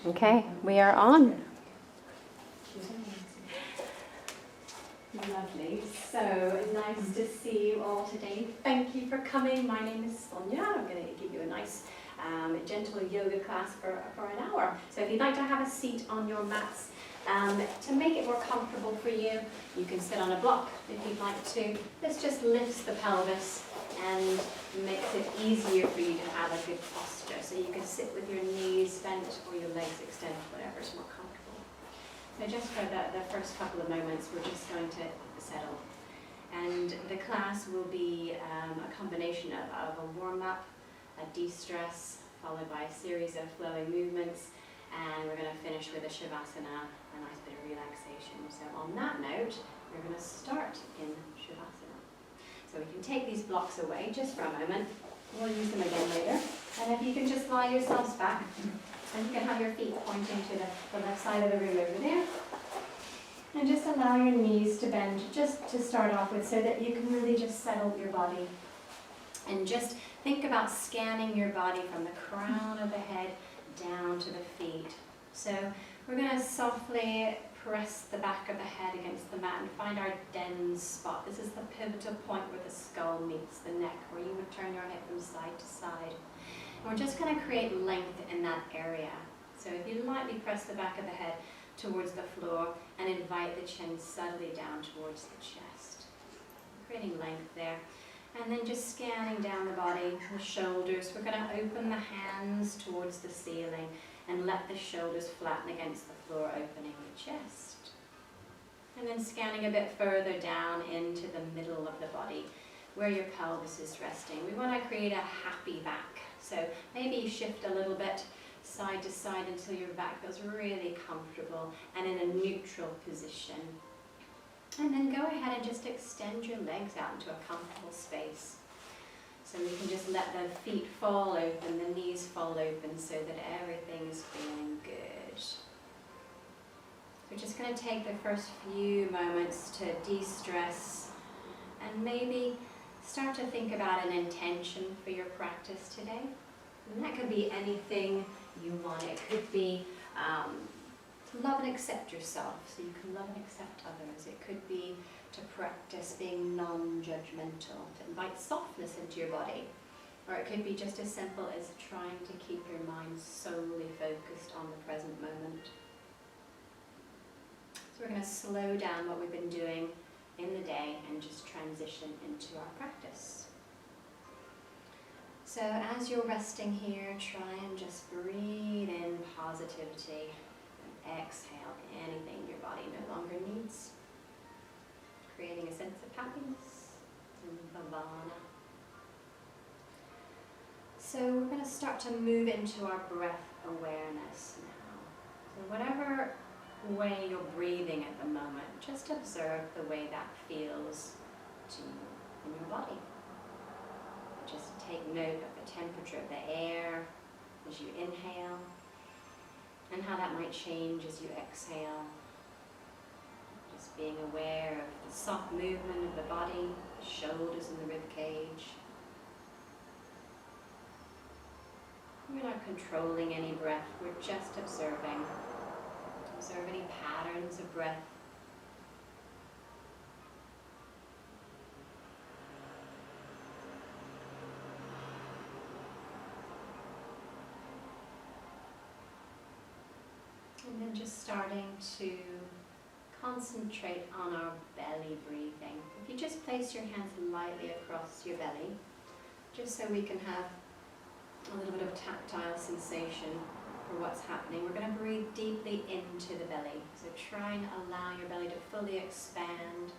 Okay, we are on. Lovely. So nice to see you all today. Thank you for coming. My name is Sonya. I'm going to give you a nice gentle yoga class for an hour. So if you'd like to have a seat on your mats, to make it more comfortable for you, you can sit on a block if you'd like to. This just lifts the pelvis and makes it easier for you to have a good posture. So you can sit with your knees bent or your legs extended, whatever's more comfortable. So just for the first couple of moments, we're just going to settle. And the class will be a combination of a warm-up, a de-stress, followed by a series of flowing movements, and we're going to finish with a Shavasana, a nice bit of relaxation. So on that note, we're going to start in Shavasana. So we can take these blocks away just for a moment. We'll use them again later. And if you can just lie yourselves back, and you can have your feet pointing to the left side of the room over there. And just allow your knees to bend, just to start off with, so that you can really just settle your body. And just think about scanning your body from the crown of the head down to the feet. So we're going to softly press the back of the head against the mat and find our dense spot. This is the pivotal point where the skull meets the neck, where you would turn your head from side to side. And we're just going to create length in that area. So if you lightly press the back of the head towards the floor and invite the chin subtly down towards the chest. Creating length there. And then just scanning down the body, the shoulders. We're going to open the hands towards the ceiling and let the shoulders flatten against the floor, opening the chest. And then scanning a bit further down into the middle of the body, where your pelvis is resting. We want to create a happy back. So maybe you shift a little bit side to side until your back feels really comfortable and in a neutral position. And then go ahead and just extend your legs out into a comfortable space. So we can just let the feet fall open, the knees fall open, so that everything is feeling good. So we're just going to take the first few moments to de-stress and maybe start to think about an intention for your practice today. And that could be anything you want. It could be to love and accept yourself, so you can love and accept others. It could be to practice being non-judgmental, to invite softness into your body. Or it could be just as simple as trying to keep your mind solely focused on the present moment. So we're going to slow down what we've been doing in the day and just transition into our practice. So as you're resting here, try and just breathe in positivity and exhale anything your body no longer needs, creating a sense of happiness and bhavana. So we're going to start to move into our breath awareness now. So whatever way you're breathing at the moment, just observe the way that feels to you in your body. Just take note of the temperature of the air as you inhale and how that might change as you exhale. Just being aware of the soft movement of the body, the shoulders and the rib cage. We're not controlling any breath, we're just observing. Observe any patterns of breath. And then just starting to concentrate on our belly breathing. If you just place your hands lightly across your belly, just so we can have a little bit of tactile sensation for what's happening. We're going to breathe deeply into the belly. So try and allow your belly to fully expand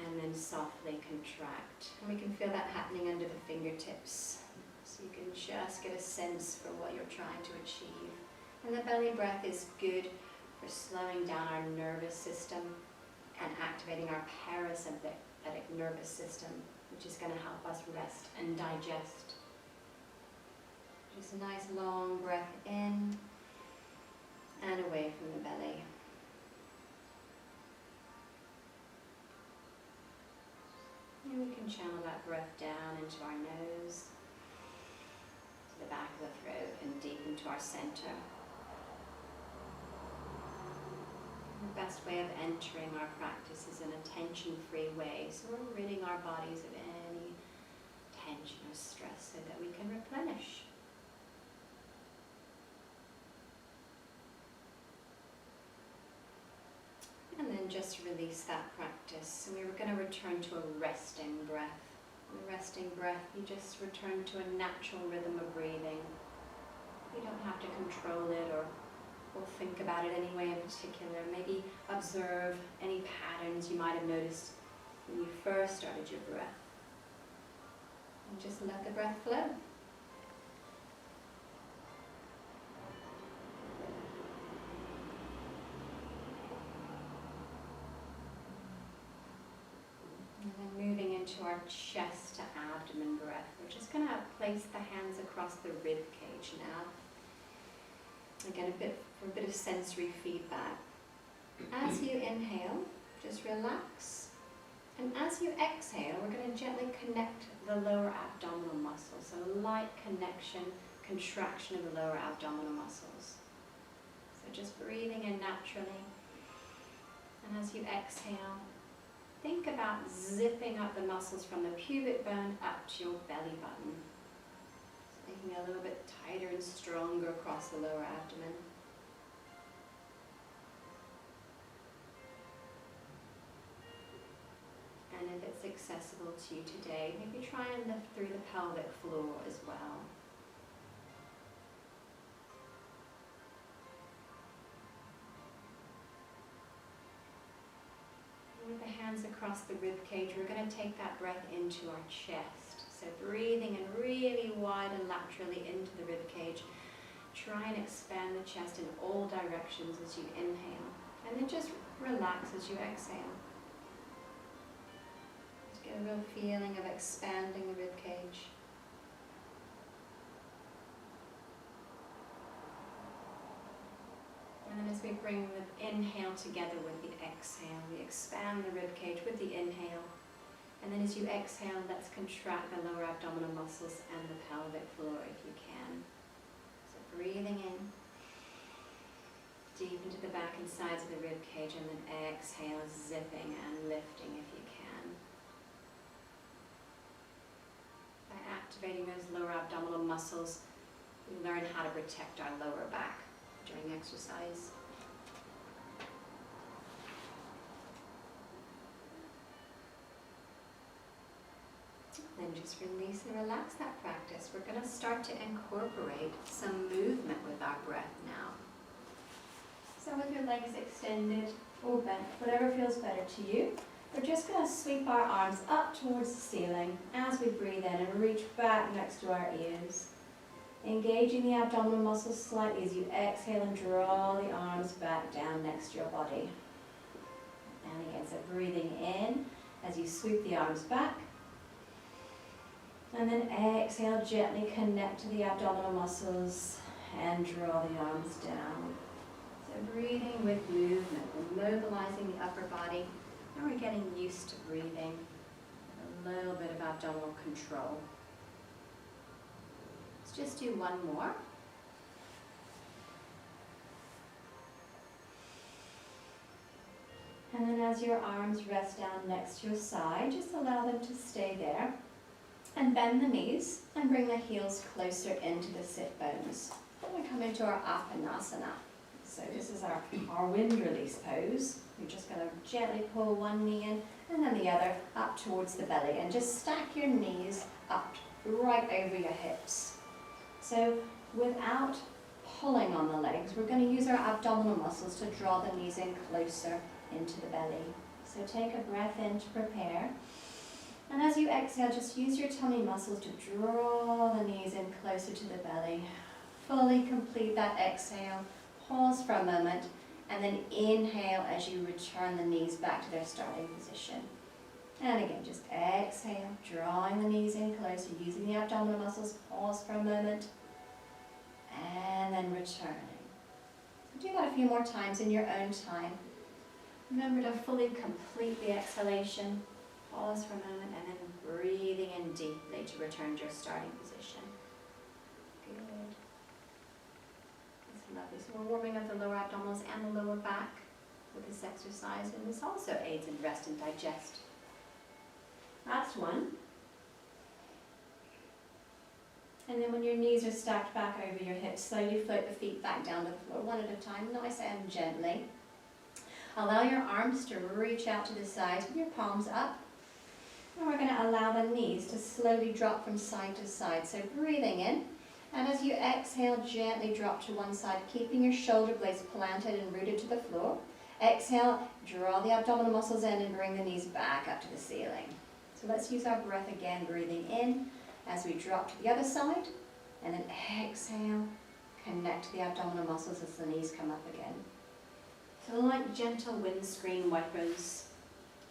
and then softly contract. And we can feel that happening under the fingertips. So you can just get a sense for what you're trying to achieve. And the belly breath is good for slowing down our nervous system and activating our parasympathetic nervous system, which is going to help us rest and digest. Just a nice long breath in and away from the belly. And we can channel that breath down into our nose, to the back of the throat, and deep into our center. The best way of entering our practice is in a tension-free way, so we're ridding our bodies of any tension or stress so that we can replenish. And then just release that practice. So we were going to return to a resting breath. In the resting breath, you just return to a natural rhythm of breathing. You don't have to control it or think about it any way in particular. Maybe observe any patterns you might have noticed when you first started your breath. And just let the breath flow. And then moving into our chest to abdomen breath. We're just going to place the hands across the rib cage now. Again, for a bit of sensory feedback. As you inhale, just relax. And as you exhale, we're going to gently connect the lower abdominal muscles. So light connection, contraction of the lower abdominal muscles. So just breathing in naturally. And as you exhale, think about zipping up the muscles from the pubic bone up to your belly button. So making it a little bit tighter and stronger across the lower abdomen. And if it's accessible to you today, maybe try and lift through the pelvic floor as well. With the hands across the rib cage, we're going to take that breath into our chest. So breathing in really wide and laterally into the rib cage. Try and expand the chest in all directions as you inhale. And then just relax as you exhale. Just get a real feeling of expanding the rib cage. And then as we bring the inhale together with the exhale, we expand the rib cage with the inhale. And then as you exhale, let's contract the lower abdominal muscles and the pelvic floor if you can. So breathing in, deep into the back and sides of the rib cage, and then exhale, zipping and lifting if you can. By activating those lower abdominal muscles, we learn how to protect our lower back during exercise. Then just release and relax that practice. We're going to start to incorporate some movement with our breath now. So with your legs extended or bent, whatever feels better to you, we're just going to sweep our arms up towards the ceiling as we breathe in and reach back next to our ears. Engaging the abdominal muscles slightly as you exhale and draw the arms back down next to your body. And again, so breathing in as you sweep the arms back. And then exhale, gently connect to the abdominal muscles and draw the arms down. So breathing with movement, we're mobilizing the upper body, and we're getting used to breathing with a little bit of abdominal control. Let's just do one more. And then as your arms rest down next to your side, just allow them to stay there. And bend the knees and bring the heels closer into the sit bones. Then we come into our Apanasana. So this is our wind release pose. You're just going to gently pull one knee in and then the other up towards the belly. And just stack your knees up right over your hips. So without pulling on the legs, we're going to use our abdominal muscles to draw the knees in closer into the belly. So take a breath in to prepare. And as you exhale, just use your tummy muscles to draw the knees in closer to the belly. Fully complete that exhale. Pause for a moment, and then inhale as you return the knees back to their starting position. And again, just exhale, drawing the knees in closer, using the abdominal muscles. Pause for a moment, and then returning. Do that a few more times in your own time. Remember to fully complete the exhalation. Pause for a moment and then breathing in deeply to return to your starting position. Good. So we're warming up the lower abdominals and the lower back with this exercise, and this also aids in rest and digest. Last one. And then when your knees are stacked back over your hips, slowly float the feet back down to the floor, one at a time, nice and gently. Allow your arms to reach out to the sides with your palms up. And we're going to allow the knees to slowly drop from side to side. So breathing in, and as you exhale, gently drop to one side, keeping your shoulder blades planted and rooted to the floor. Exhale, draw the abdominal muscles in and bring the knees back up to the ceiling. So let's use our breath again, breathing in as we drop to the other side, and then exhale, connect the abdominal muscles as the knees come up again. So like gentle windscreen wipers,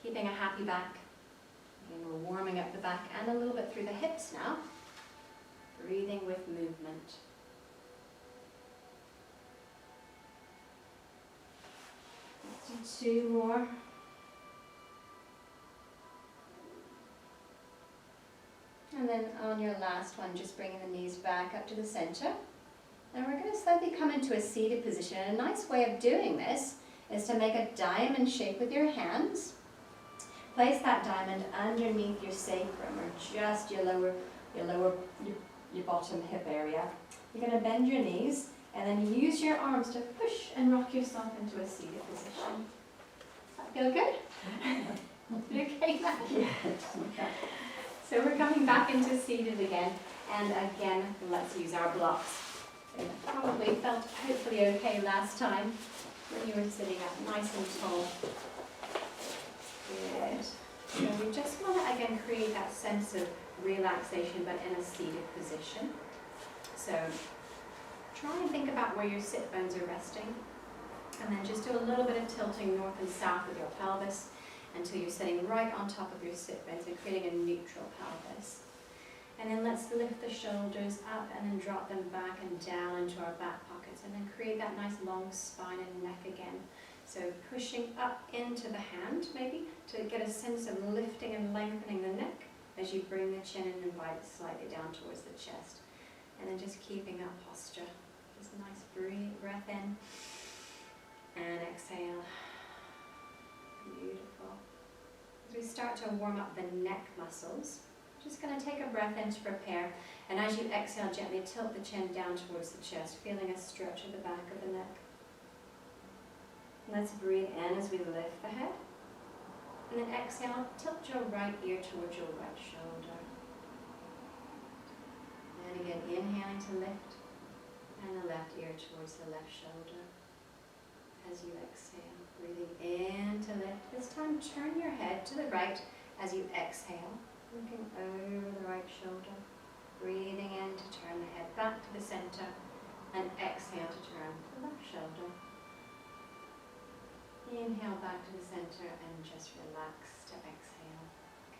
keeping a happy back. Again, we're warming up the back and a little bit through the hips now. Breathing with movement. Let's do 2 more. And then on your last one, just bringing the knees back up to the center. And we're going to slowly come into a seated position. And a nice way of doing this is to make a diamond shape with your hands. Place that diamond underneath your sacrum, or just your bottom hip area. You're going to bend your knees and then use your arms to push and rock yourself into a seated position. Does that feel good? You okay, Matt? Yes. So we're coming back into seated again, and again, let's use our blocks. So you probably felt hopefully okay last time when you were sitting up nice and tall. Good. So we just want to again create that sense of relaxation, but in a seated position. So try and think about where your sit bones are resting, and then just do a little bit of tilting north and south with your pelvis until you're sitting right on top of your sit bones and creating a neutral pelvis. And then let's lift the shoulders up and then drop them back and down into our back pockets, and then create that nice long spine and neck again. So pushing up into the hand maybe to get a sense of lifting and lengthening the neck as you bring the chin and invite it slightly down towards the chest. And then just keeping that posture. Just a nice breath in and exhale. Beautiful. As we start to warm up the neck muscles, just going to take a breath in to prepare, and as you exhale, gently tilt the chin down towards the chest, feeling a stretch at the back of the neck. Let's breathe in as we lift the head, and then exhale, tilt your right ear towards your right shoulder. And again, inhaling to lift, and the left ear towards the left shoulder. As you exhale, breathing in to lift. This time, turn your head to the right as you exhale, looking over the right shoulder. Breathing in to turn the head back to the center, and exhale to turn to the left shoulder. Inhale back to the center and just relax to exhale.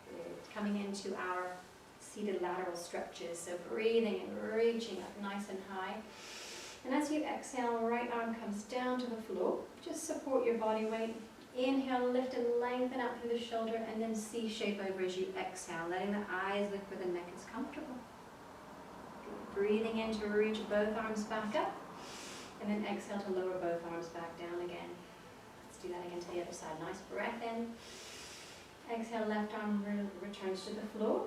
Good. Coming into our seated lateral stretches, so breathing and reaching up nice and high. And as you exhale, right arm comes down to the floor. Just support your body weight. Inhale, lift and lengthen out through the shoulder, and then C shape over as you exhale, letting the eyes look where the neck is comfortable. Breathing in to reach both arms back up, and then exhale to lower both arms back down again. Let's do that again to the other side. Nice breath in. Exhale, left arm returns to the floor.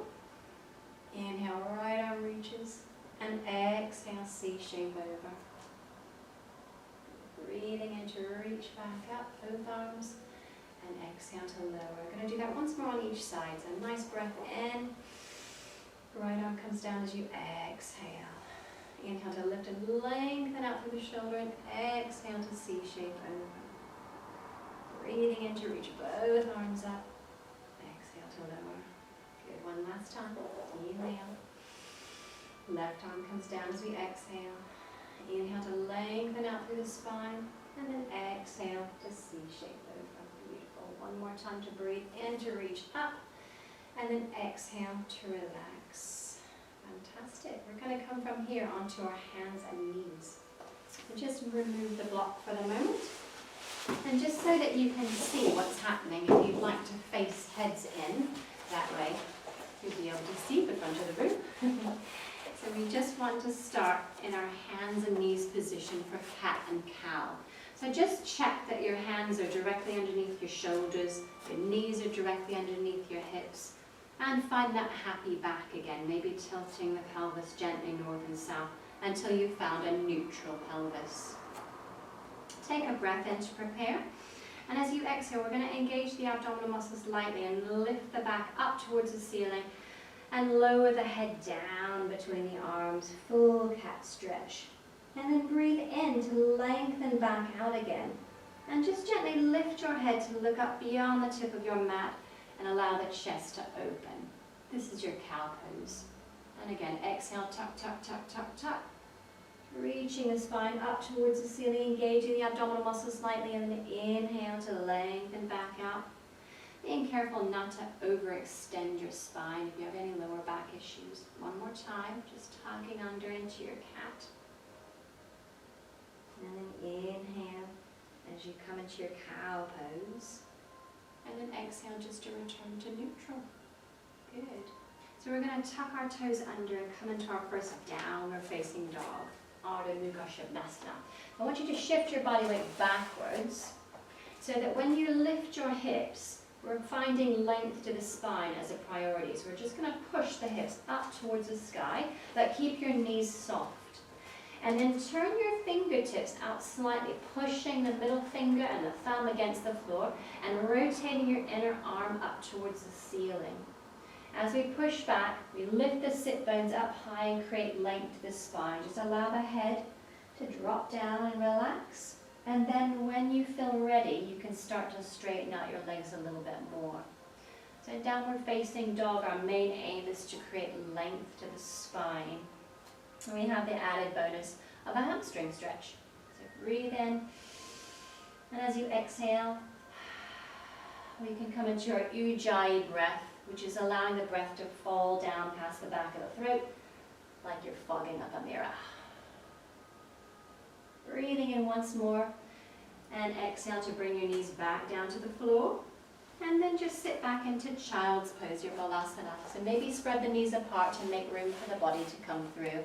Inhale, right arm reaches. And exhale, C shape over. Breathing in to reach back up, both arms. And exhale to lower. We're going to do that once more on each side. So nice breath in. Right arm comes down as you exhale. Inhale to lift and lengthen out through the shoulder, and exhale to C shape over. Breathing in to reach both arms up. Exhale to lower. Good, one last time. Inhale. Left arm comes down as we exhale. Inhale to lengthen out through the spine, and then exhale to C shape over. Beautiful. One more time to breathe in to reach up, and then exhale to relax. Fantastic. We're going to come from here onto our hands and knees. So just remove the block for the moment. And just so that you can see what's happening, if you'd like to face heads in that way, you'll be able to see the front of the room. So we just want to start in our hands and knees position for cat and cow. So just check that your hands are directly underneath your shoulders, your knees are directly underneath your hips, and find that happy back again, maybe tilting the pelvis gently north and south until you've found a neutral pelvis. Take a breath in to prepare. And as you exhale, we're going to engage the abdominal muscles lightly and lift the back up towards the ceiling and lower the head down between the arms, full cat stretch. And then breathe in to lengthen back out again. And just gently lift your head to look up beyond the tip of your mat and allow the chest to open. This is your cow pose. And again, exhale, tuck, tuck, tuck, tuck, tuck. Reaching the spine up towards the ceiling, engaging the abdominal muscles slightly, and then inhale to lengthen back out. Being careful not to overextend your spine if you have any lower back issues. One more time, just tucking under into your cat. And then inhale as you come into your cow pose. And then exhale just to return to neutral. Good. So we're going to tuck our toes under and come into our first downward facing dog. Ardha Mukha Svanasana. I want you to shift your body weight backwards so that when you lift your hips, we're finding length to the spine as a priority. So we're just going to push the hips up towards the sky, but keep your knees soft. And then turn your fingertips out slightly, pushing the middle finger and the thumb against the floor and rotating your inner arm up towards the ceiling. As we push back, we lift the sit bones up high and create length to the spine. Just allow the head to drop down and relax. And then when you feel ready, you can start to straighten out your legs a little bit more. So in downward facing dog, our main aim is to create length to the spine. And we have the added bonus of a hamstring stretch. So breathe in, and as you exhale, we can come into our Ujjayi breath, which is allowing the breath to fall down past the back of the throat, like you're fogging up a mirror. Breathing in once more, and exhale to bring your knees back down to the floor. And then just sit back into child's pose, your balasana. So maybe spread the knees apart to make room for the body to come through.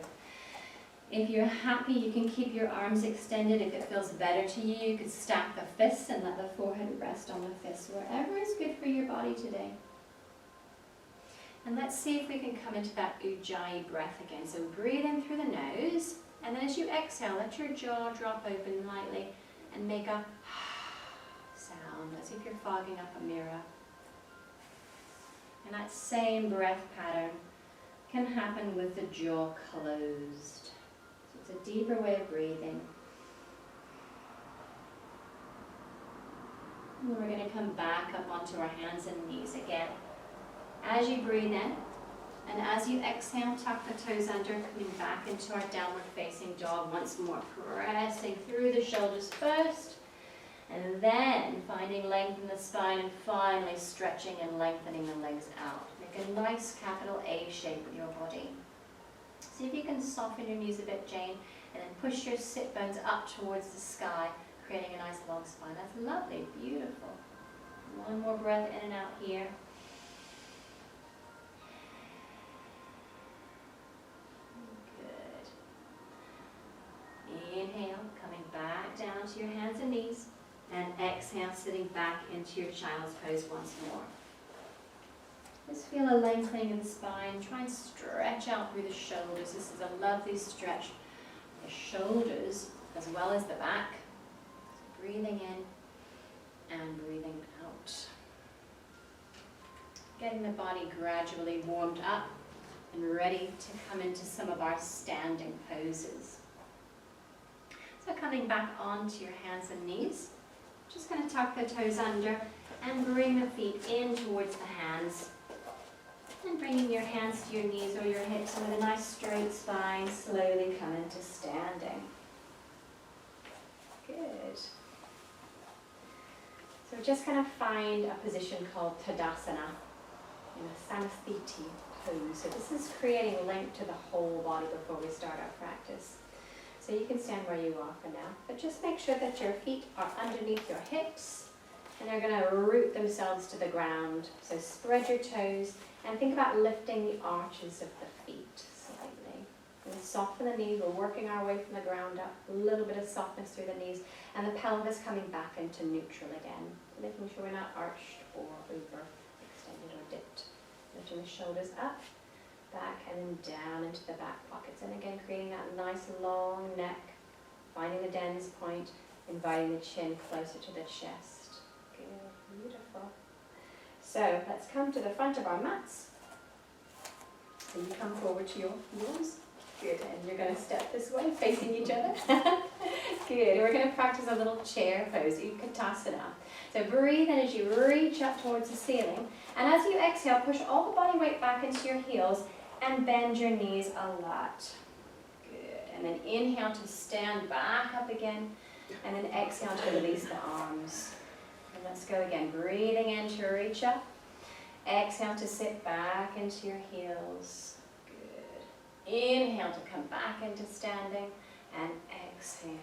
If you're happy, you can keep your arms extended. If it feels better to you, you could stack the fists and let the forehead rest on the fists, wherever is good for your body today. And let's see if we can come into that Ujjayi breath again. So breathe in through the nose, and then as you exhale, let your jaw drop open lightly and make a sound as if you're fogging up a mirror. And that same breath pattern can happen with the jaw closed. So it's a deeper way of breathing. And then we're going to come back up onto our hands and knees again. As you breathe in, and as you exhale, tuck the toes under, coming back into our downward facing dog once more, pressing through the shoulders first, and then finding length in the spine, and finally stretching and lengthening the legs out. Make a nice capital A shape with your body. See if you can soften your knees a bit, Jane, and then push your sit bones up towards the sky, creating a nice long spine. That's lovely, beautiful. One more breath in and out here. Inhale, coming back down to your hands and knees, and exhale, sitting back into your child's pose once more. Just feel a lengthening in the spine. Try and stretch out through the shoulders. This is a lovely stretch. The shoulders as well as the back. So breathing in and breathing out. Getting the body gradually warmed up and ready to come into some of our standing poses. So coming back onto your hands and knees, just going to tuck the toes under and bring the feet in towards the hands. And bringing your hands to your knees or your hips, and with a nice straight spine, slowly come into standing. Good. So we're just going to find a position called Tadasana in a Samastiti pose. So this is creating length to the whole body before we start our practice. So you can stand where you are for now, but just make sure that your feet are underneath your hips and they're going to root themselves to the ground. So spread your toes and think about lifting the arches of the feet slightly. And soften the knees. We're working our way from the ground up. A little bit of softness through the knees. And the pelvis coming back into neutral again. Making sure we're not arched or over extended or dipped. Lifting the shoulders up, back, and then down into the back pockets. And again, creating that nice long neck. Finding the dens point. Inviting the chin closer to the chest. Good. Beautiful. So let's come to the front of our mats. So you come forward to your heels. Good, and you're going to step this way, facing each other. Good, we're going to practice a little chair pose, Utkatasana. So breathe in as you reach up towards the ceiling. And as you exhale, push all the body weight back into your heels and bend your knees a lot. Good, and then inhale to stand back up again. And then exhale to release the arms. And let's go again, breathing in to reach up. Exhale to sit back into your heels. Inhale to come back into standing and exhale.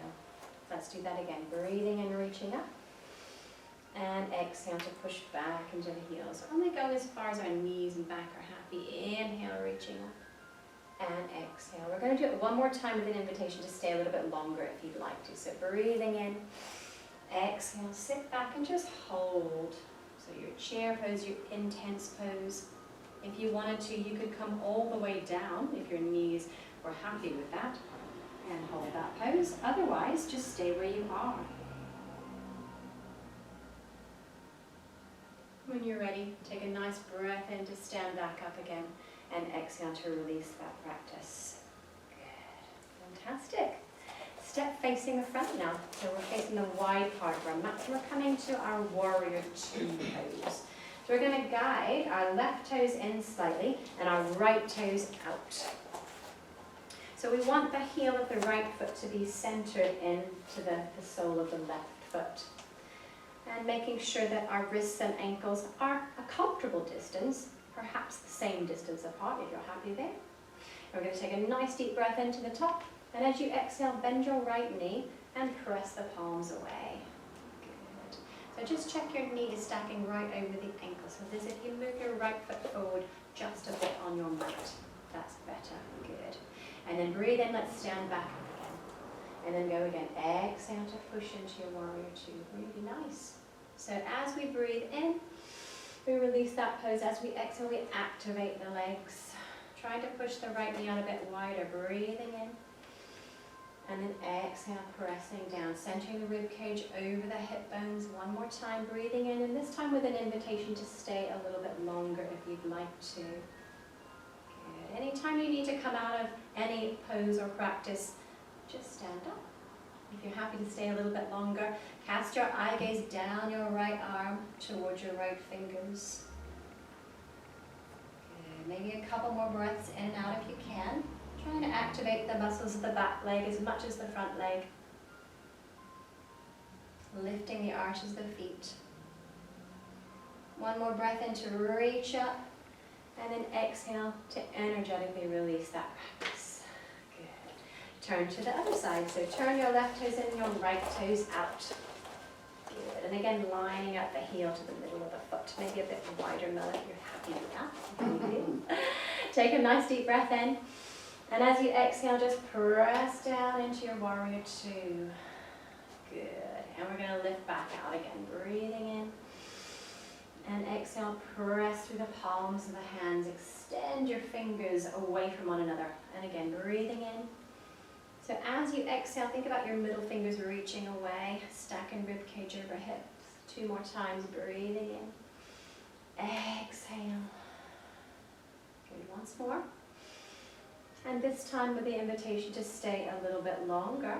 Let's do that again. Breathing and reaching up. And exhale to push back into the heels. Only go as far as our knees and back are happy. Inhale, reaching up. And exhale. We're going to do it one more time with an invitation to stay a little bit longer if you'd like to. So breathing in. Exhale, sit back and just hold. So your chair pose, your intense pose. If you wanted to, you could come all the way down if your knees were happy with that and hold that pose. Otherwise, just stay where you are. When you're ready, take a nice breath in to stand back up again and exhale to release that practice. Good. Fantastic. Step facing the front now. So we're facing the wide part of our mat. So we're coming to our warrior two pose. So we're going to guide our left toes in slightly and our right toes out. So we want the heel of the right foot to be centered into the sole of the left foot. And making sure that our wrists and ankles are a comfortable distance, perhaps the same distance apart if you're happy there. And we're going to take a nice deep breath into the top. And as you exhale, bend your right knee and press the palms away. So just check your knee is stacking right over the ankle. So as if you move your right foot forward just a bit on your mat. That's better. Good. And then breathe in, let's stand back up again. And then go again. Exhale to push into your warrior two. Really nice. So as we breathe in, we release that pose. As we exhale, we activate the legs. Try to push the right knee out a bit wider. Breathing in. And then exhale, pressing down, centering the rib cage over the hip bones. One more time, breathing in, and this time with an invitation to stay a little bit longer if you'd like to. Good. Anytime you need to come out of any pose or practice, just stand up. If you're happy to stay a little bit longer, cast your eye gaze down your right arm towards your right fingers. Good. Maybe a couple more breaths in and out if you can. Trying to activate the muscles of the back leg as much as the front leg. Lifting the arches of the feet. One more breath in to reach up. And then exhale to energetically release that practice. Good. Turn to the other side. So turn your left toes in, your right toes out. Good. And again, lining up the heel to the middle of the foot. Maybe a bit wider now if you're happy with that. Take a nice deep breath in. And as you exhale, just press down into your warrior two. Good. And we're going to lift back out again. Breathing in. And exhale, press through the palms of the hands. Extend your fingers away from one another. And again, breathing in. So as you exhale, think about your middle fingers reaching away. Stacking rib cage over hips. Two more times. Breathing in. Exhale. Good. Once more. And this time with the invitation to stay a little bit longer.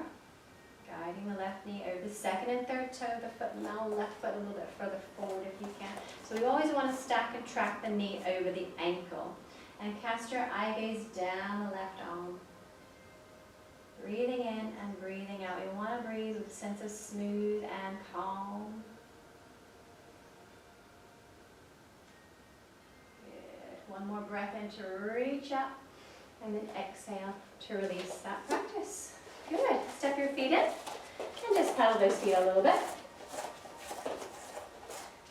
Guiding the left knee over the second and third toe of the foot. Now left foot a little bit further forward if you can. So we always want to stack and track the knee over the ankle. And cast your eye gaze down the left arm. Breathing in and breathing out. We want to breathe with a sense of smooth and calm. Good. One more breath in to reach up. And then exhale to release that practice. Good. Step your feet in and just pedal those feet a little bit.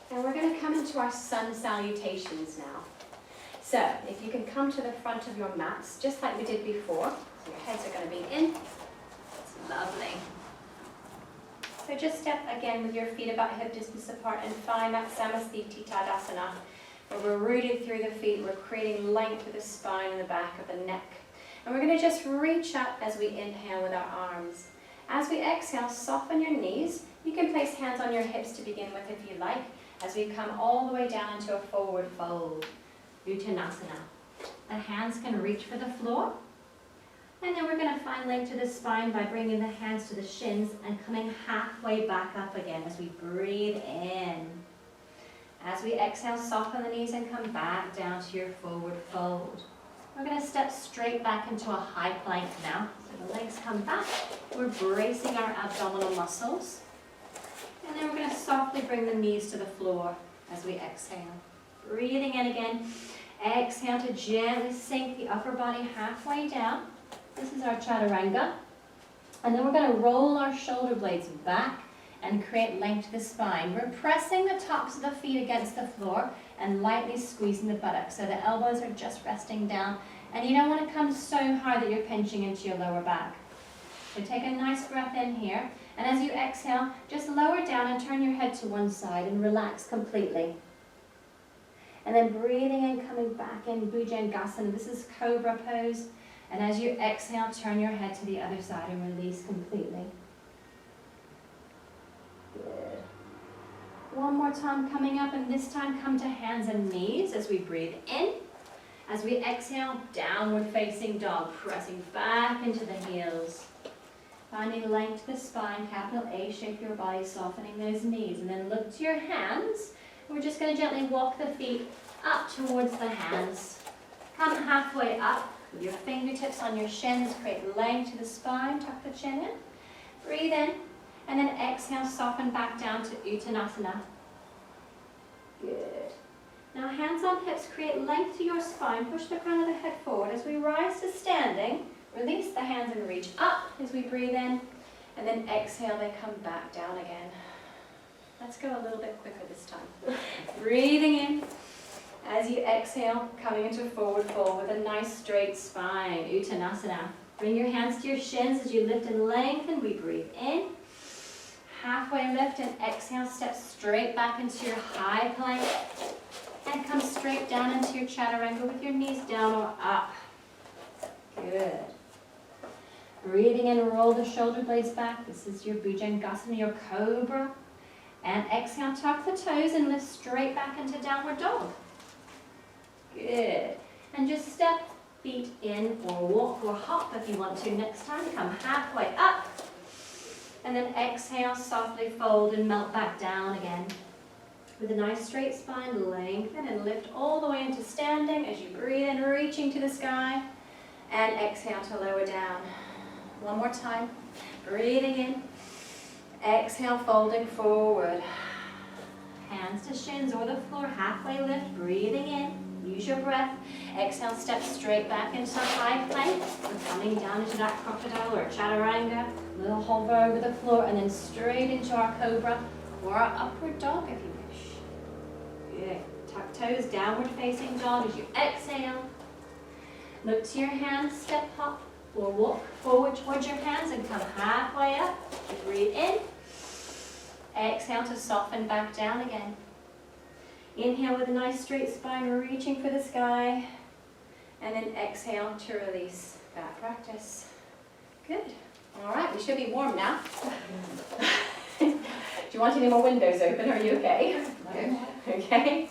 And we're going to come into our sun salutations now. So if you can come to the front of your mats, just like we did before. So your heads are going to be in. It's lovely. So just step again with your feet about hip distance apart and find that Samasthiti Tadasana, where we're rooted through the feet. We're creating length with the spine and the back of the neck. And we're going to just reach up as we inhale with our arms. As we exhale, soften your knees. You can place hands on your hips to begin with if you like, as we come all the way down into a forward fold, Uttanasana. The hands can reach for the floor. And then we're going to find length to the spine by bringing the hands to the shins and coming halfway back up again as we breathe in. As we exhale, soften the knees and come back down to your forward fold. We're going to step straight back into a high plank now. So the legs come back. We're bracing our abdominal muscles. And then we're going to softly bring the knees to the floor as we exhale. Breathing in again. Exhale to gently sink the upper body halfway down. This is our chaturanga. And then we're going to roll our shoulder blades back and create length to the spine. We're pressing the tops of the feet against the floor and lightly squeezing the buttocks so the elbows are just resting down. And you don't want to come so hard that you're pinching into your lower back. So take a nice breath in here. And as you exhale, just lower down and turn your head to one side and relax completely. And then breathing in, coming back in Bhujangasana. This is Cobra pose. And as you exhale, turn your head to the other side and release completely. Good. One more time coming up, and this time come to hands and knees as we breathe in. As we exhale, downward facing dog, pressing back into the heels. Finding length to the spine, capital A, shape your body, softening those knees. And then look to your hands. We're just going to gently walk the feet up towards the hands. Come halfway up. With your fingertips on your shins, create length to the spine, tuck the chin in. Breathe in, and then exhale, soften back down to Uttanasana. Good. Now hands on hips, create length to your spine, push the crown of the head forward. As we rise to standing, release the hands and reach up as we breathe in, and then exhale, they come back down again. Let's go a little bit quicker this time. Breathing in. As you exhale, coming into forward fold with a nice straight spine, Uttanasana. Bring your hands to your shins as you lift and lengthen. We breathe in. Halfway lift and exhale, step straight back into your high plank. And come straight down into your chaturanga with your knees down or up. Good. Breathing in, roll the shoulder blades back. This is your Bhujangasana, your Cobra. And exhale, tuck the toes and lift straight back into downward dog. Good. And just step feet in or walk or hop if you want to. Next time, come halfway up. And then exhale, softly fold and melt back down again. With a nice straight spine, lengthen and lift all the way into standing as you breathe in, reaching to the sky. And exhale to lower down. One more time. Breathing in. Exhale, folding forward. Hands to shins or the floor, halfway lift, breathing in. Use your breath. Exhale, step straight back into high plank. We're coming down into that crocodile or chaturanga. Little hover over the floor and then straight into our cobra or our upward dog if you wish. Good. Tuck toes, downward facing dog as you exhale. Look to your hands, step hop or walk forward towards your hands and come halfway up. Breathe in. Exhale to soften back down again. Inhale with a nice straight spine, reaching for the sky. And then exhale to release. That practice. Good. All right, we should be warm now. Do you want any more windows open? Are you okay? Good. Okay.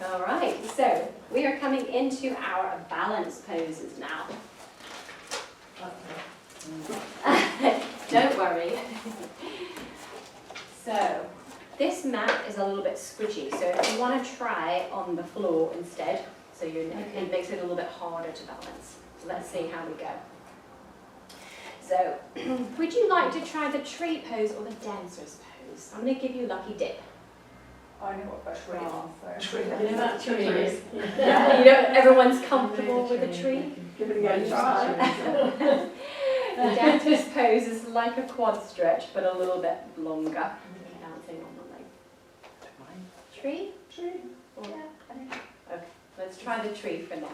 All right, so we are coming into our balance poses now. Don't worry. So, this mat is a little bit squishy, so if you want to try on the floor instead, so it makes it a little bit harder to balance. So let's see how we go. So, would you like to try the tree pose or the dancer's pose? I'm going to give you lucky dip. I know what tree first. Tree. You know that tree is? Yeah, you know, everyone's comfortable with a tree. Give it a go. Try. The dancer's pose is like a quad stretch, but a little bit longer. Dancing on the leg. Tree? Tree. Or, yeah. Okay, let's try the tree for now.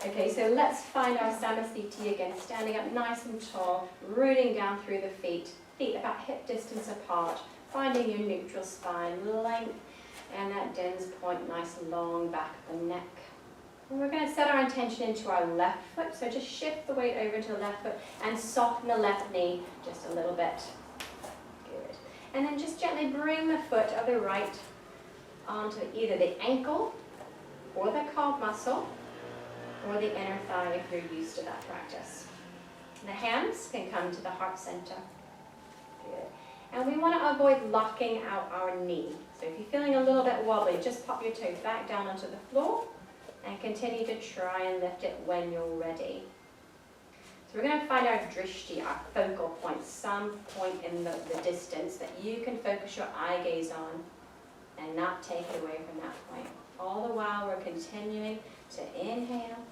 Okay, so let's find our Samasthiti again, standing up nice and tall, rooting down through the feet about hip distance apart, finding your neutral spine, length, and that Den's point, nice long back of the neck. And we're going to set our intention into our left foot, so just shift the weight over to the left foot and soften the left knee just a little bit. Good. And then just gently bring the foot of the right onto either the ankle or the calf muscle or the inner thigh if you're used to that practice. The hands can come to the heart center. Good. And we want to avoid locking out our knee. So if you're feeling a little bit wobbly, just pop your toe back down onto the floor and continue to try and lift it when you're ready. So we're going to find our drishti, our focal point, some point in the distance that you can focus your eye gaze on and not take it away from that point. All the while we're continuing to inhale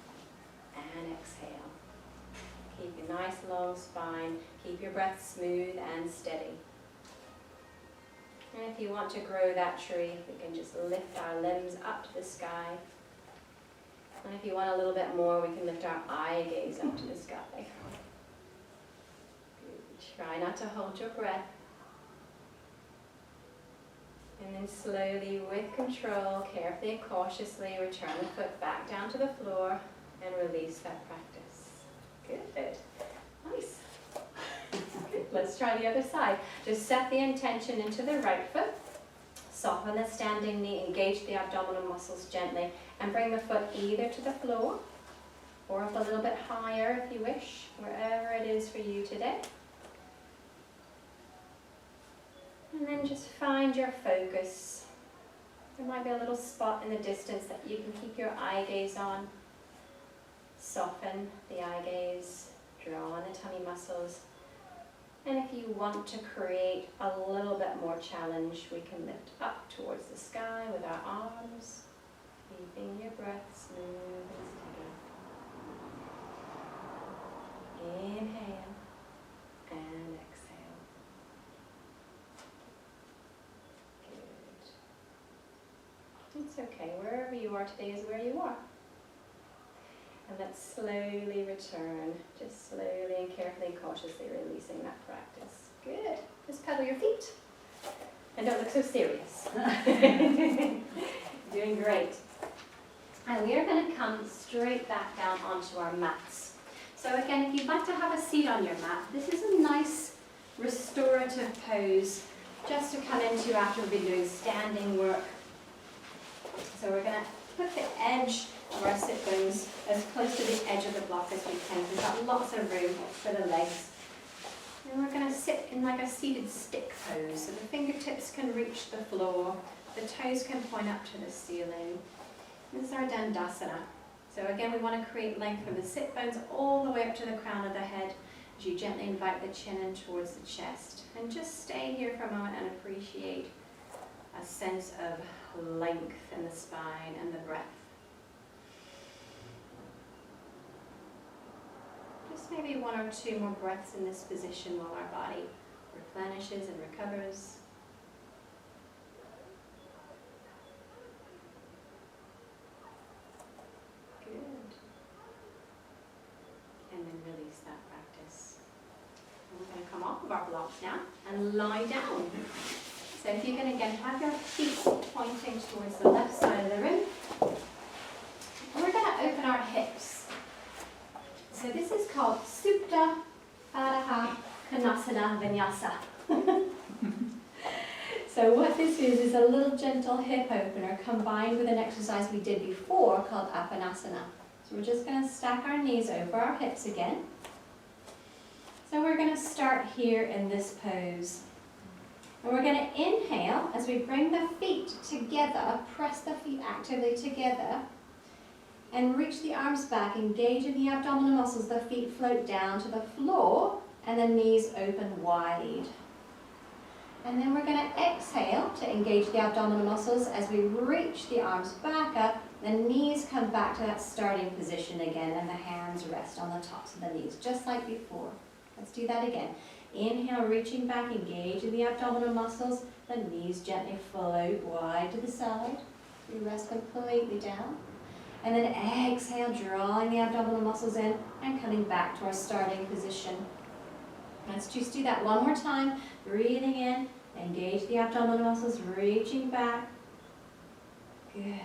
and exhale. Keep your nice long spine, keep your breath smooth and steady. And if you want to grow that tree, we can just lift our limbs up to the sky. And if you want a little bit more, we can lift our eye gaze up to the sky. Good. Try not to hold your breath. And then slowly, with control, carefully and cautiously, return the foot back down to the floor and release that practice. Good. Nice. Good. Let's try the other side. Just set the intention into the right foot. Soften the standing knee, engage the abdominal muscles gently, and bring the foot either to the floor or up a little bit higher if you wish, wherever it is for you today. And then just find your focus. There might be a little spot in the distance that you can keep your eye gaze on. Soften the eye gaze, draw on the tummy muscles. And if you want to create a little bit more challenge, we can lift up towards the sky with our arms, keeping your breath smooth and steady. Inhale and exhale. Good. It's okay, wherever you are today is where you are. And let's slowly return, just slowly and carefully and cautiously releasing that practice. Good. Just pedal your feet. And don't look so serious. Doing great. And we are going to come straight back down onto our mats. So again, if you'd like to have a seat on your mat, this is a nice restorative pose just to come into after we've been doing standing work. So we're going to put the edge of our sit bones as close to the edge of the block as we can. We've got lots of room for the legs. And we're going to sit in like a seated stick pose. So the fingertips can reach the floor, the toes can point up to the ceiling. This is our Dandasana. So again, we want to create length from the sit bones all the way up to the crown of the head as you gently invite the chin in towards the chest. And just stay here for a moment and appreciate a sense of length in the spine and the breath. Just maybe one or two more breaths in this position while our body replenishes and recovers. Good. And then release that practice. And we're going to come off of our blocks now and lie down. So if you can again have your feet pointing towards the left side of the room. And we're going to open our hips. So this is called Supta Adha Konasana Vinyasa. So what this is a little gentle hip opener combined with an exercise we did before called Apanasana. So we're just going to stack our knees over our hips again. So we're going to start here in this pose. And we're going to inhale as we bring the feet together, press the feet actively together, and reach the arms back, engage in the abdominal muscles. The feet float down to the floor and the knees open wide. And then we're going to exhale to engage the abdominal muscles as we reach the arms back up. The knees come back to that starting position again and the hands rest on the tops of the knees, just like before. Let's do that again. Inhale, reaching back, engage in the abdominal muscles. The knees gently float wide to the side. We rest completely down. And then exhale, drawing the abdominal muscles in and coming back to our starting position. Let's just do that one more time. Breathing in, engage the abdominal muscles, reaching back. Good.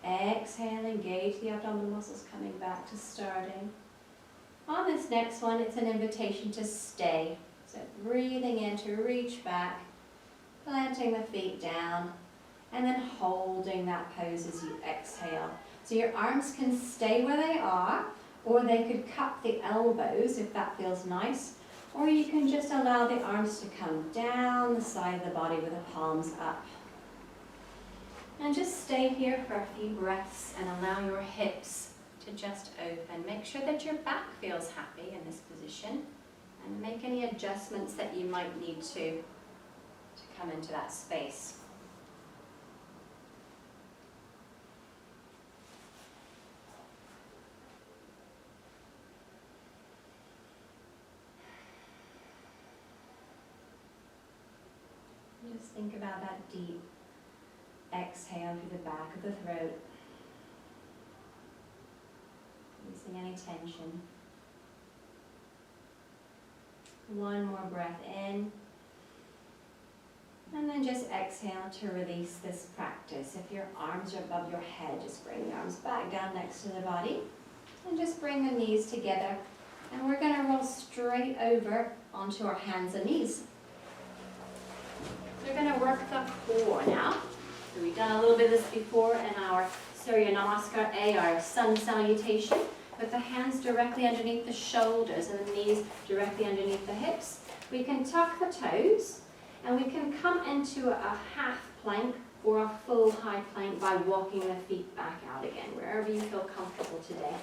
Exhale, engage the abdominal muscles, coming back to starting. On this next one, it's an invitation to stay. So breathing in to reach back, planting the feet down, and then holding that pose as you exhale. So your arms can stay where they are, or they could cup the elbows if that feels nice, or you can just allow the arms to come down the side of the body with the palms up. And just stay here for a few breaths and allow your hips to just open. Make sure that your back feels happy in this position, and make any adjustments that you might need to come into that space. Just think about that deep exhale through the back of the throat, releasing any tension. One more breath in, and then just exhale to release this practice. If your arms are above your head, just bring the arms back down next to the body, and just bring the knees together. And we're going to roll straight over onto our hands and knees. We're going to work the core now. So we've done a little bit of this before in our Surya Namaskar A, our sun salutation, with the hands directly underneath the shoulders and the knees directly underneath the hips. We can tuck the toes, and we can come into a half plank or a full high plank by walking the feet back out again, wherever you feel comfortable today.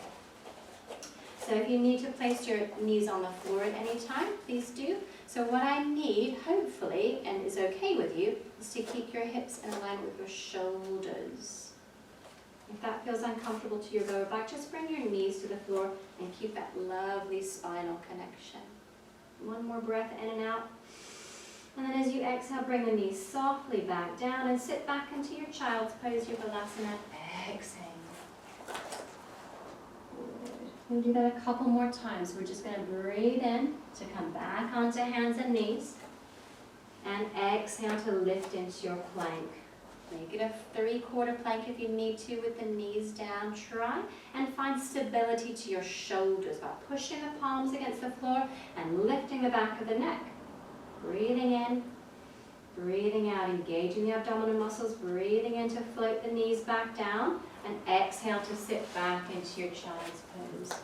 So if you need to place your knees on the floor at any time, please do. So what I need, hopefully, and is okay with you, is to keep your hips in line with your shoulders. If that feels uncomfortable to your lower back, just bring your knees to the floor and keep that lovely spinal connection. One more breath in and out. And then as you exhale, bring the knees softly back down and sit back into your child's pose, your balasana. Exhale. We'll do that a couple more times. We're just going to breathe in to come back onto hands and knees, and exhale to lift into your plank. Make it a 3/4 plank if you need to with the knees down. Try and find stability to your shoulders by pushing the palms against the floor and lifting the back of the neck. Breathing in, breathing out, engaging the abdominal muscles, breathing in to float the knees back down, and exhale to sit back into your child's pose.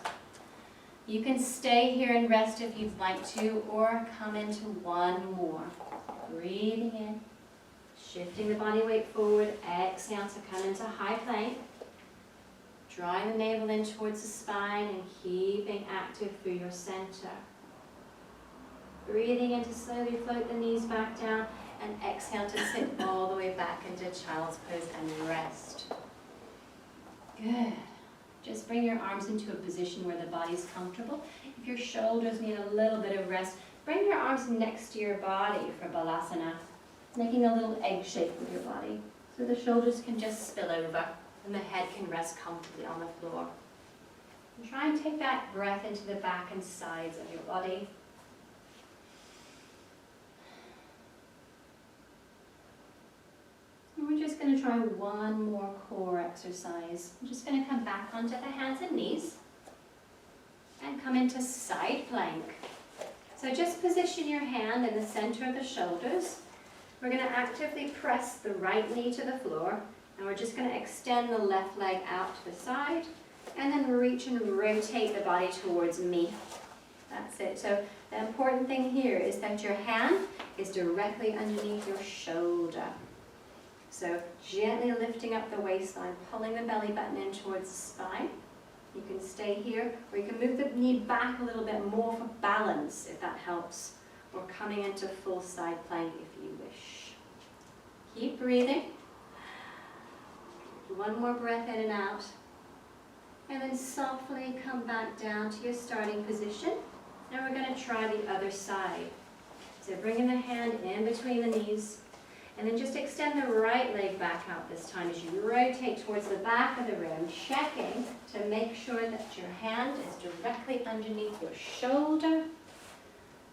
You can stay here and rest if you'd like to, or come into one more. Breathing in, shifting the body weight forward, exhale to come into high plank. Drawing the navel in towards the spine and keeping active through your center. Breathing in to slowly float the knees back down, and exhale to sit all the way back into child's pose and rest. Good. Just bring your arms into a position where the body's comfortable. If your shoulders need a little bit of rest, bring your arms next to your body for balasana, making a little egg shape with your body. So the shoulders can just spill over and the head can rest comfortably on the floor. And try and take that breath into the back and sides of your body. And we're just going to try one more core exercise. I'm just going to come back onto the hands and knees and come into side plank. So just position your hand in the center of the shoulders. We're going to actively press the right knee to the floor, and we're just going to extend the left leg out to the side and then reach and rotate the body towards me. That's it. So the important thing here is that your hand is directly underneath your shoulder. So gently lifting up the waistline, pulling the belly button in towards the spine. You can stay here, or you can move the knee back a little bit more for balance, if that helps, or coming into full side plank if you wish. Keep breathing. One more breath in and out. And then softly come back down to your starting position. And we're going to try the other side. So bringing the hand in between the knees And then just extend the right leg back out this time as you rotate towards the back of the room, checking to make sure that your hand is directly underneath your shoulder.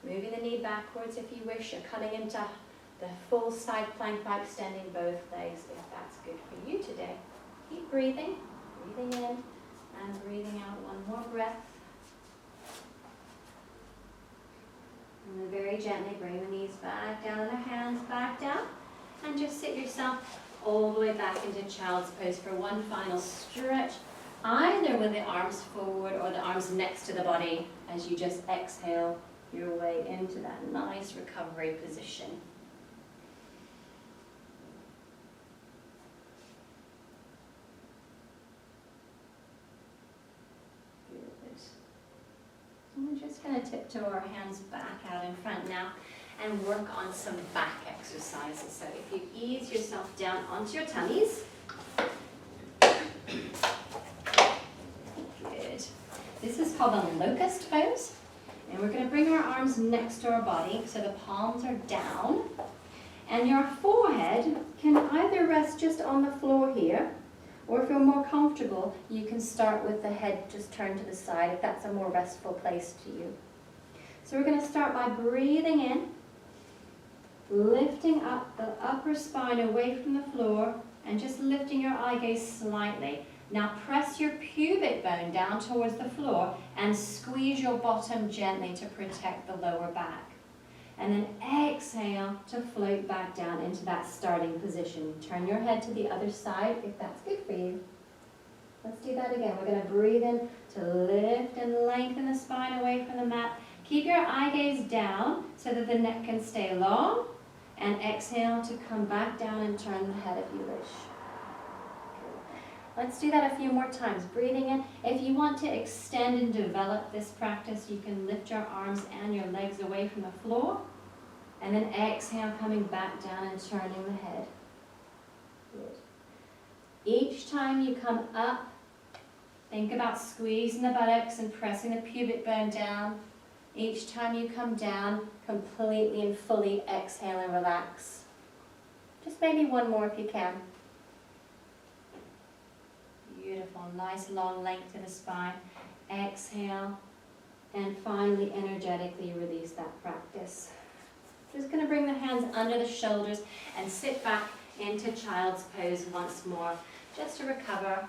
Moving the knee backwards if you wish. You're coming into the full side plank by extending both legs if that's good for you today. Keep breathing. Breathing in and breathing out. One more breath. And then very gently bring the knees back down and the hands back down. And just sit yourself all the way back into child's pose for one final stretch, either with the arms forward or the arms next to the body as you just exhale your way into that nice recovery position. Good. And we're just going to tiptoe our hands back out in front now and work on some back exercises. So if you ease yourself down onto your tummies. Good. This is called the locust pose. And we're going to bring our arms next to our body so the palms are down. And your forehead can either rest just on the floor here, or if you're more comfortable, you can start with the head just turned to the side if that's a more restful place to you. So we're going to start by breathing in, lifting up the upper spine away from the floor and just lifting your eye gaze slightly. Now press your pubic bone down towards the floor and squeeze your bottom gently to protect the lower back. And then exhale to float back down into that starting position. Turn your head to the other side if that's good for you. Let's do that again. We're going to breathe in to lift and lengthen the spine away from the mat. Keep your eye gaze down so that the neck can stay long. And exhale to come back down and turn the head if you wish. Let's do that a few more times. Breathing in. If you want to extend and develop this practice, you can lift your arms and your legs away from the floor. And then exhale, coming back down and turning the head. Good. Each time you come up, think about squeezing the buttocks and pressing the pubic bone down. Each time you come down, completely and fully exhale and relax. Just maybe one more if you can. Beautiful, nice long length to the spine. Exhale, and finally energetically release that practice. Just going to bring the hands under the shoulders and sit back into child's pose once more, just to recover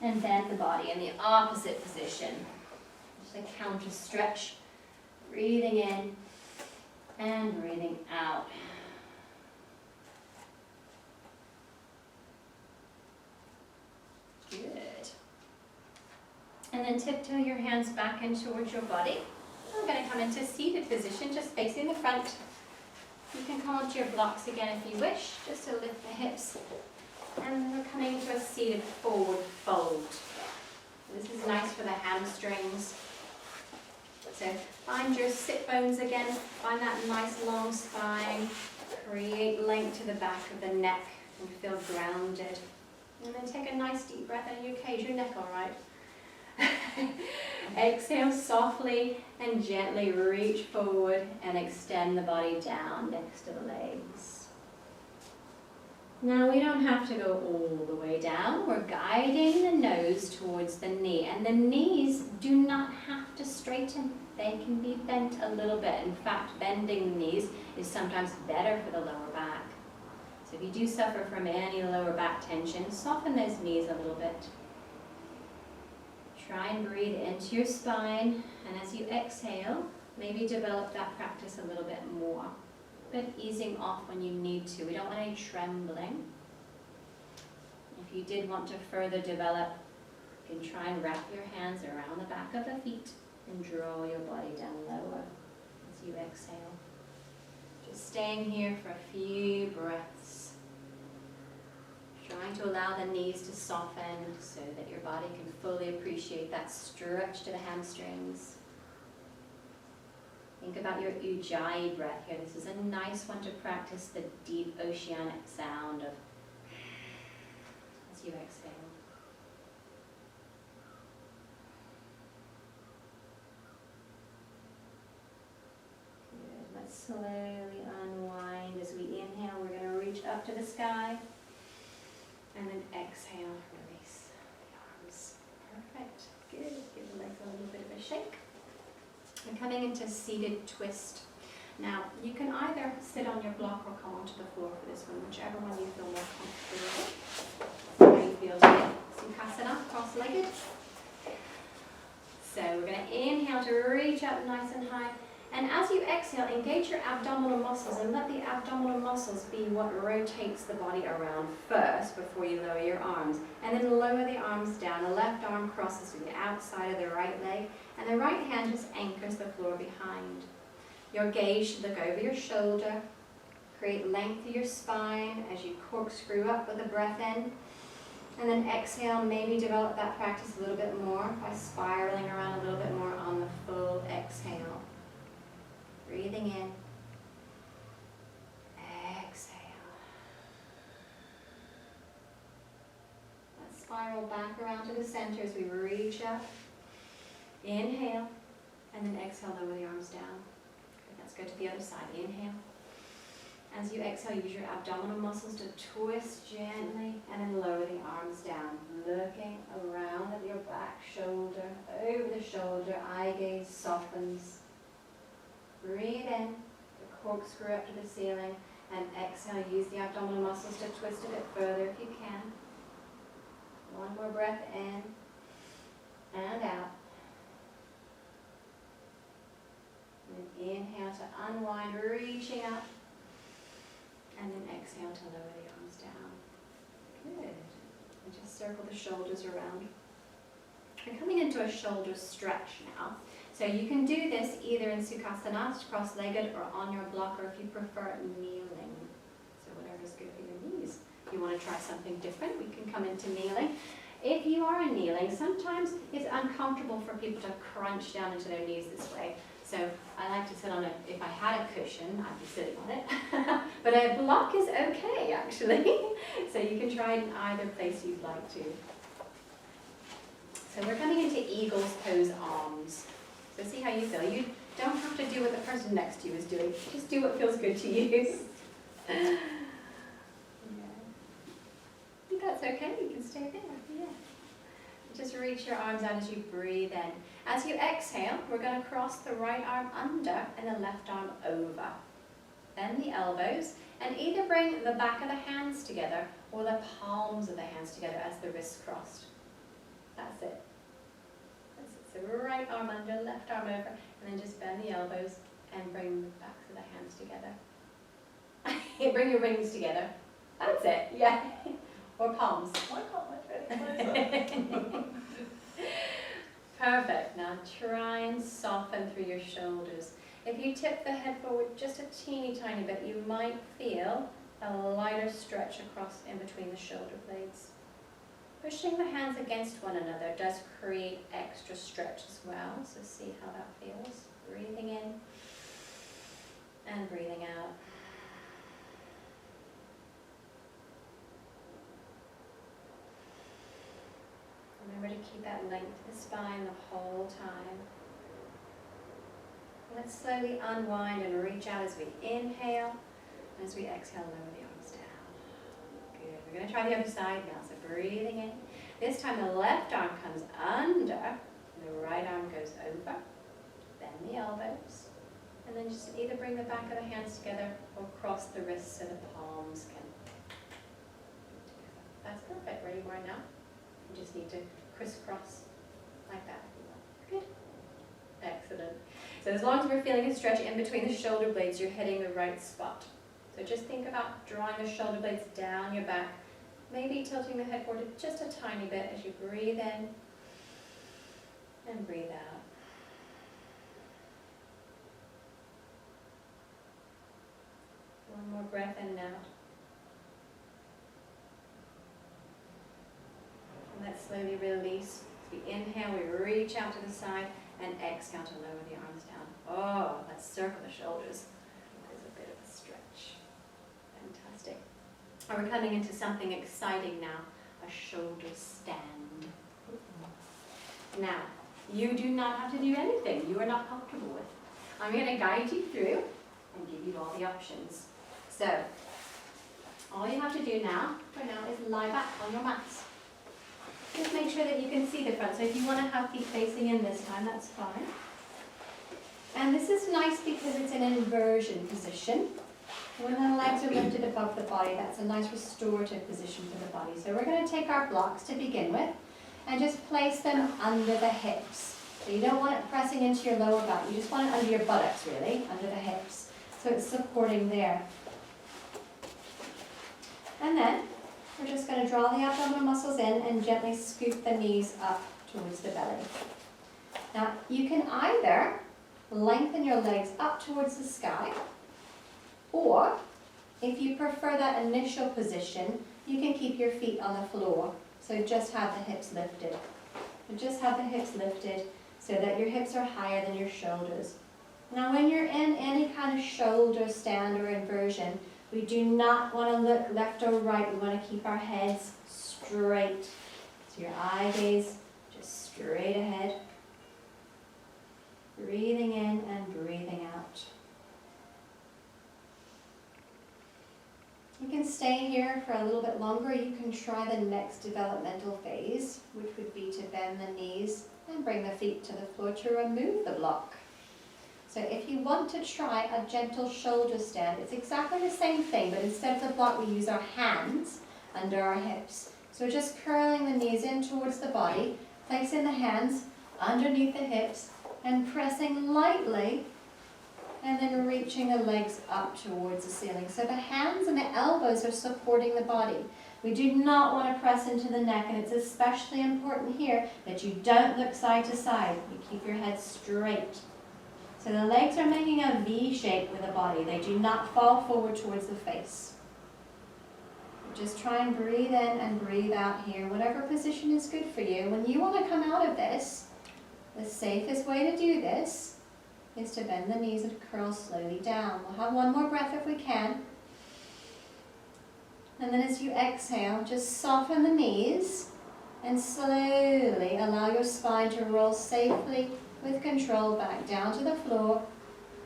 and bend the body in the opposite position. Just a counter stretch. Breathing in and breathing out. Good. And then tiptoe your hands back in towards your body. I'm going to come into seated position, just facing the front. You can come onto your blocks again if you wish, just to lift the hips. And we're coming into a seated forward fold. This is nice for the hamstrings. So find your sit bones again, find that nice long spine, create length to the back of the neck and feel grounded. And then take a nice deep breath in. You cage your neck all right. Exhale softly and gently reach forward and extend the body down next to the legs. Now we don't have to go all the way down. We're guiding the nose towards the knee, and the knees do not have to straighten. They can be bent a little bit. In fact, bending the knees is sometimes better for the lower back. So if you do suffer from any lower back tension, soften those knees a little bit. Try and breathe into your spine, and as you exhale, maybe develop that practice a little bit more. But easing off when you need to. We don't want any trembling. If you did want to further develop, you can try and wrap your hands around the back of the feet and draw your body down lower as you exhale. Just staying here for a few breaths. Trying to allow the knees to soften so that your body can fully appreciate that stretch to the hamstrings. Think about your Ujjayi breath here. This is a nice one to practice the deep oceanic sound of as you exhale. Good. Let's slowly unwind. As we inhale, we're going to reach to the sky. And then exhale, release the arms. Perfect. Good. Give the legs a little bit of a shake. And coming into seated twist. Now, you can either sit on your block or come onto the floor for this one, whichever one you feel more comfortable with. How you feel today. Sukhasana, cross-legged. So we're going to inhale to reach up nice and high. And as you exhale, engage your abdominal muscles and let the abdominal muscles be what rotates the body around first before you lower your arms. And then lower the arms down. The left arm crosses to the outside of the right leg, and the right hand just anchors the floor behind. Your gaze should look over your shoulder. Create length to your spine as you corkscrew up with the breath in. And then exhale, maybe develop that practice a little bit more by spiraling around a little bit more on the full exhale. Breathing in. Exhale. Let's spiral back around to the center as we reach up. Inhale. And then exhale, lower the arms down. Good, let's go to the other side. Inhale. As you exhale, use your abdominal muscles to twist gently and then lower the arms down. Looking around at your back shoulder, over the shoulder, eye gaze softens. Breathe in, the corkscrew up to the ceiling, and exhale, use the abdominal muscles to twist a bit further if you can. One more breath in and out. And then inhale to unwind, reaching up. And then exhale to lower the arms down. Good. And just circle the shoulders around. We're coming into a shoulder stretch now. So you can do this either in Sukhasana, cross-legged, or on your block, or if you prefer kneeling. So whatever's good for your knees. If you want to try something different, we can come into kneeling. If you are kneeling, sometimes it's uncomfortable for people to crunch down into their knees this way. So I like to sit on it. If I had a cushion, I'd be sitting on it. But a block is okay, actually. So you can try it in either place you'd like to. So we're coming into eagle's pose arms. So see how you feel. You don't have to do what the person next to you is doing. Just do what feels good to you. Yeah. I think that's okay. You can stay there. Yeah. Just reach your arms out as you breathe in. As you exhale, we're going to cross the right arm under and the left arm over. Bend the elbows and either bring the back of the hands together or the palms of the hands together as the wrists crossed. That's it. So right arm under, left arm over, and then just bend the elbows and bring the backs of the hands together. Bring your rings together. That's it, yeah. Or palms. Why can't my belly closer? Perfect. Now try and soften through your shoulders. If you tip the head forward just a teeny tiny bit, you might feel a lighter stretch across in between the shoulder blades. Pushing the hands against one another does create extra stretch as well, so see how that feels. Breathing in and breathing out. Remember to keep that length of the spine the whole time. Let's slowly unwind and reach out as we inhale, and as we exhale, lower the arms down. Good. We're going to try the other side now. So breathing in. This time the left arm comes under, the right arm goes over. Bend the elbows. And then just either bring the back of the hands together or cross the wrists so the palms can be together. That's perfect. Where you are now. You just need to crisscross like that. Good. Excellent. So as long as we're feeling a stretch in between the shoulder blades, you're hitting the right spot. So just think about drawing the shoulder blades down your back, maybe tilting the head forward just a tiny bit as you breathe in and breathe out. One more breath in now. And let's slowly release. As we inhale, we reach out to the side, and exhale to lower the arms down. Oh, let's circle the shoulders. There's a bit of a stretch. Fantastic. And we're coming into something exciting now, a shoulder stand. Now, you do not have to do anything you are not comfortable with. I'm going to guide you through and give you all the options. So, All you have to do now, for now, is lie back on your mats. Just make sure that you can see the front. So if you want to have feet facing in this time, that's fine. And this is nice because it's in an inversion position. When the legs are lifted above the body, that's a nice restorative position for the body. So we're going to take our blocks to begin with and just place them under the hips. So you don't want it pressing into your lower back. You just want it under your buttocks, really, under the hips. So it's supporting there. And then we're just going to draw the abdominal muscles in and gently scoop the knees up towards the belly. Now, you can either lengthen your legs up towards the sky, or if you prefer that initial position, you can keep your feet on the floor. So just have the hips lifted. Just have the hips lifted so that your hips are higher than your shoulders. Now, when you're in any kind of shoulder stand or inversion, we do not want to look left or right. We want to keep our heads straight. So your eye gaze just straight ahead. Breathing in and breathing out. You can stay here for a little bit longer. You can try the next developmental phase, which would be to bend the knees and bring the feet to the floor to remove the block. So if you want to try a gentle shoulder stand, it's exactly the same thing, but instead of the block, we use our hands under our hips. So we're just curling the knees in towards the body, placing the hands underneath the hips, and pressing lightly, and then reaching the legs up towards the ceiling. So the hands and the elbows are supporting the body. We do not want to press into the neck, and it's especially important here that you don't look side to side. You keep your head straight. So the legs are making a V shape with the body. They do not fall forward towards the face. Just try and breathe in and breathe out here, whatever position is good for you. When you want to come out of this, the safest way to do this is to bend the knees and curl slowly down. We'll have one more breath if we can. And then as you exhale, just soften the knees and slowly allow your spine to roll safely with control back down to the floor,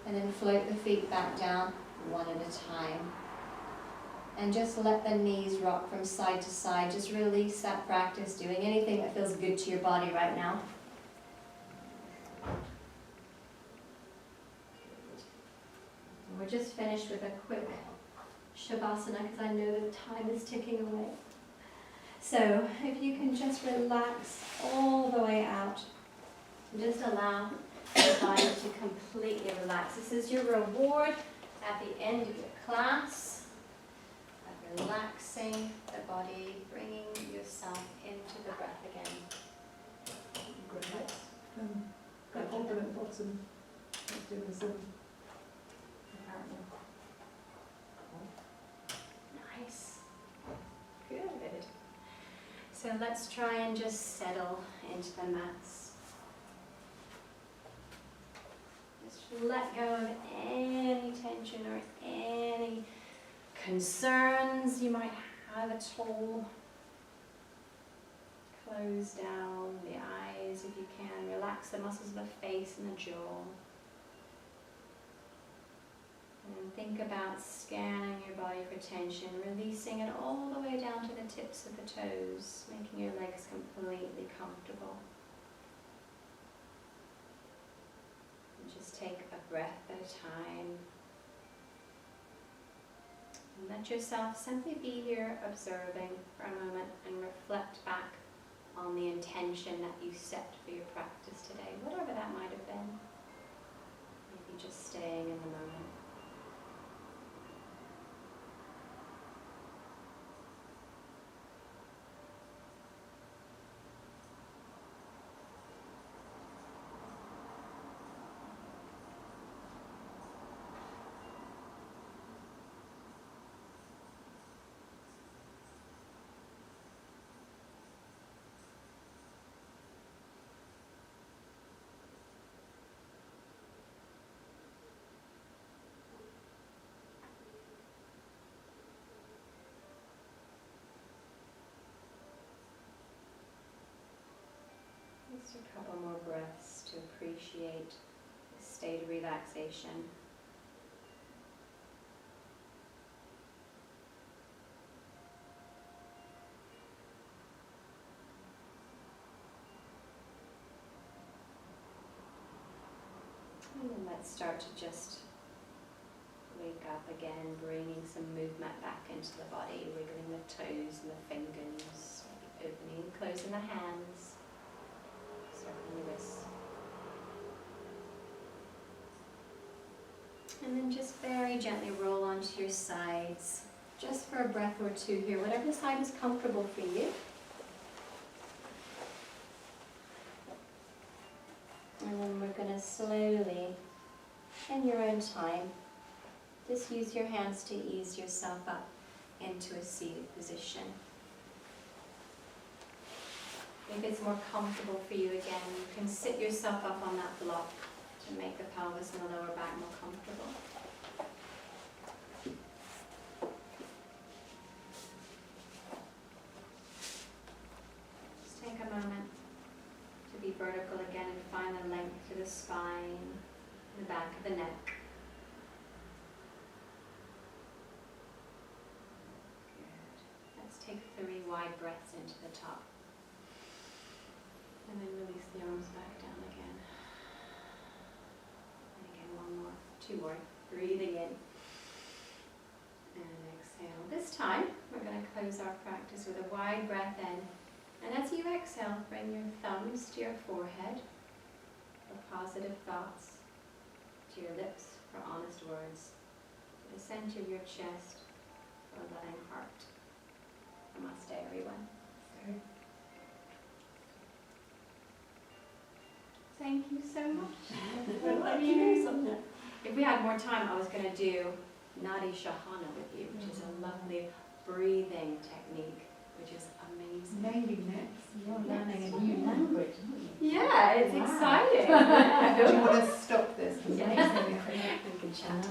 and then float the feet back down one at a time. And just let the knees rock from side to side. Just release that practice, doing anything that feels good to your body right now. We're just finished with a quick Shavasana because I know the time is ticking away. So if you can just relax all the way out. Just allow the body to completely relax. This is your reward at the end of your class, of relaxing the body, bringing yourself into the breath again. Good night. Got alternate bottom. Let's do the Zoom. Nice. Good. So let's try and just settle into the mats. Let go of any tension or any concerns you might have at all. Close down the eyes if you can. Relax the muscles of the face and the jaw. And think about scanning your body for tension, releasing it all the way down to the tips of the toes, making your legs completely comfortable. Just take a breath at a time. And let yourself simply be here observing for a moment and reflect back on the intention that you set for your practice today, whatever that might have been. Maybe just staying in the moment. Just a couple more breaths to appreciate the state of relaxation. let's start to just wake up again, bringing some movement back into the body, wiggling the toes and the fingers, opening and closing the hands, circling the wrists. And then just very gently roll onto your sides, just for a breath or two here, whatever side is comfortable for you. And then we're going to slowly, in your own time, just use your hands to ease yourself up into a seated position. If it's more comfortable for you again, you can sit yourself up on that block to make the pelvis and the lower back more comfortable. Just take a moment to be vertical again and find the length to the spine, the back of the neck. Good. Let's take 3 wide breaths into the top. And then release the arms back down again. And again, 1 more, 2 more. Breathing in. And exhale. This time, we're going to close our practice with a wide breath in. And as you exhale, bring your thumbs to your forehead for positive thoughts, to your lips for honest words, to the center of your chest for a loving heart. Namaste, everyone. Thank you so much. Thank you, Sonya. If we had more time, I was going to do Nadi Shahana with you, which is a lovely breathing technique, which is amazing. Maybe next. You're learning a new language, aren't you? Yeah, it's Wow. exciting. Do you want to stop this? Yeah. We can chant.